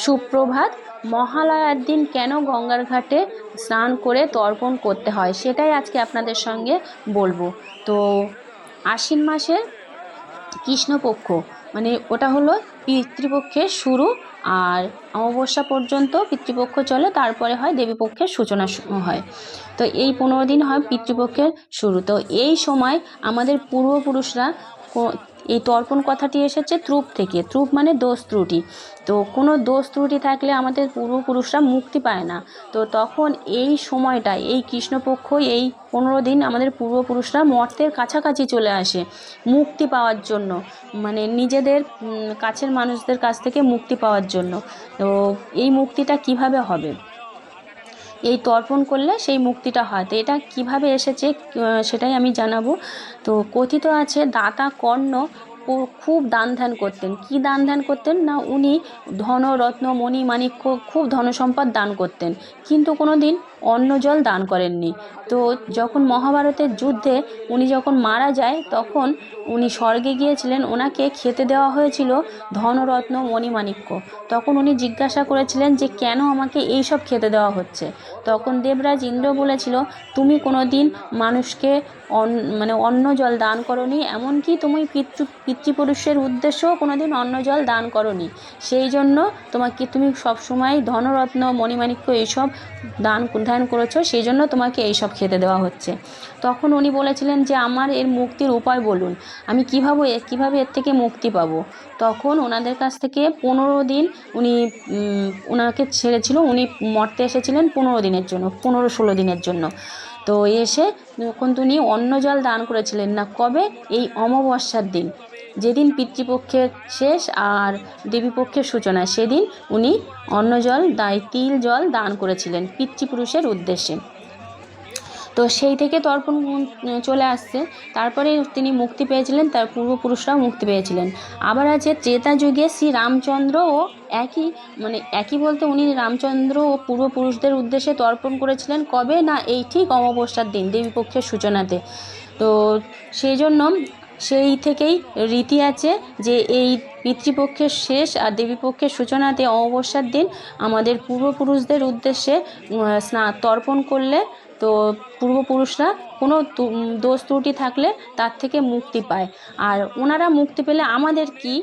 সুপ্রভাত। মহালয়ার দিন কেন গঙ্গার ঘাটে স্নান করে তর্পণ করতে হয় সেটাই আজকে আপনাদের সঙ্গে বলবো। তো আশ্বিন মাসের কৃষ্ণপক্ষ, মানে ওটা হলো পিতৃপক্ষের শুরু। আর অমাবস্যা পর্যন্ত পিতৃপক্ষ চলে, তারপরে হয় দেবীপক্ষের সূচনা হয়। তো এই 15 দিন হয় পিতৃপক্ষের শুরু। তো এই সময় আমাদের পূর্বপুরুষরা এই তর্পণ কথাটি এসেছে ত্রুপ থেকে। ত্রুপ মানে দোষ ত্রুটি। তো কোনো দোষ ত্রুটি থাকলে আমাদের পূর্বপুরুষরা মুক্তি পায় না। তো তখন এই সময়টা, এই কৃষ্ণপক্ষ, এই 15 দিন আমাদের পূর্বপুরুষরা মর্তের কাছাকাছি চলে আসে মুক্তি পাওয়ার জন্য, মানে নিজেদের কাছের মানুষদের কাছ থেকে মুক্তি পাওয়ার জন্য। তো এই মুক্তিটা কিভাবে হবে, এই তর্পণ করলে সেই মুক্তিটা হয়। তো এটা কিভাবে এসেছে সেটাই আমি জানাবো। তো কথিত আছে দাতা কর্ণ খুব দান ধ্যান করতেন। কি দান ধ্যান করতেন না, উনি ধন রত্ন মণি মাণিক্য খুব ধনসম্পদ দান করতেন, কিন্তু কোনো দিন অন্ন জল দান করেননি। তো যখন মহাভারতের যুদ্ধে উনি যখন মারা যায়, তখন উনি স্বর্গে গিয়েছিলেন, ওনাকে খেতে দেওয়া হয়েছিল ধনরত্ন মণিমাণিক্য। তখন উনি জিজ্ঞাসা করেছিলেন যে কেন আমাকে এই সব খেতে দেওয়া হচ্ছে। তখন দেবরাজ ইন্দ্র বলেছিল, তুমি কোনো দিন মানুষকে মানে অন্ন জল দান করনি, এমনকি তুমি পিতৃপুরুষের উদ্দেশ্যেও কোনো দিন অন্ন জল দান করনি। সেই জন্য তুমি সবসময় ধনরত্ন মণিমাণিক্য এইসব ধ্যান করেছো, সেই জন্য তোমাকে এইসব খেতে দেওয়া হচ্ছে। তখন উনি বলেছিলেন যে আমার এর মুক্তির উপায় বলুন, আমি কিভাবে এর থেকে মুক্তি পাবো। তখন ওনাদের কাছ থেকে 15 দিন উনি ওনাকে ছেড়েছিল। উনি মর্তে এসেছিলেন 15 দিনের জন্য, 15-16 দিনের জন্য। তো এসে তখন উনি অন্ন জল দান করেছিলেন না, কবে, এই অমাবস্যার দিন, যেদিন পিতৃপক্ষের শেষ আর দেবীপক্ষের সূচনা, সেদিন উনি অন্ন জল তিল জল দান করেছিলেন পিতৃপুরুষের উদ্দেশ্যে। তো সেই থেকে তর্পণ চলে আসছে। তারপরে তিনি মুক্তি পেয়েছিলেন, তার পূর্বপুরুষরাও মুক্তি পেয়েছিলেন। আবার আছে ত্রেতা যুগে শ্রী রামচন্দ্রও একই বলতে উনি রামচন্দ্র ও পূর্বপুরুষদের উদ্দেশ্যে তর্পণ করেছিলেন, কবে না এই ঠিক অমাবস্যার দিন দেবীপক্ষের সূচনাতে। তো সেই জন্য সেই থেকেই রীতি আছে যে এই পিতৃপক্ষের শেষ আর দেবীপক্ষের সূচনাতে অমাবস্যার দিন আমাদের পূর্বপুরুষদের উদ্দেশ্যে তর্পণ করলে তো পূর্বপুরুষরা কোনো দোষ ত্রুটি থাকলে তার থেকে মুক্তি পায়। আর ওনারা মুক্তি পেলে আমাদের কি,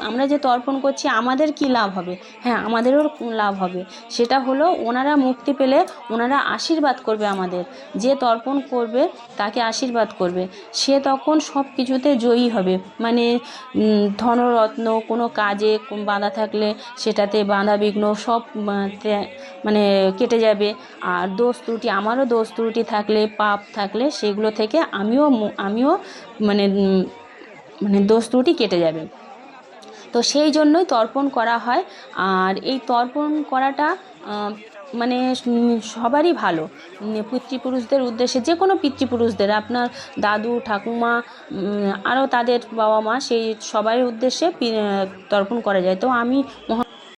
আমরা যে তর্পণ করছি আমাদের কি লাভ হবে? হ্যাঁ, আমাদেরও লাভ হবে। সেটা হলো ওনারা মুক্তি পেলে ওনারা আশীর্বাদ করবে আমাদের, যে তর্পণ করবে তাকে আশীর্বাদ করবে, সে তখন সব কিছুতে জয়ী হবে। মানে ধনরত্ন, কোনো কাজে বাধা থাকলে সেটাতে বাধা বিঘ্ন সব মানে কেটে যাবে। আর দোষ ত্রুটি, আমারও দোষ ত্রুটি থাকলে, পাপ থাকলে, সেগুলো থেকে আমিও মানে দোষ ত্রুটি কেটে যাবে। তো সেই জন্যই তর্পণ করা হয়। আর এই তর্পণ করাটা মানে সবারই ভালো। পিতৃপুরুষদের উদ্দেশ্যে, যে কোনো পিতৃপুরুষদের, আপনার দাদু ঠাকুমা আরও তাদের বাবা মা, সেই সবাই উদ্দেশ্যে তর্পণ করা যায়। তো আমি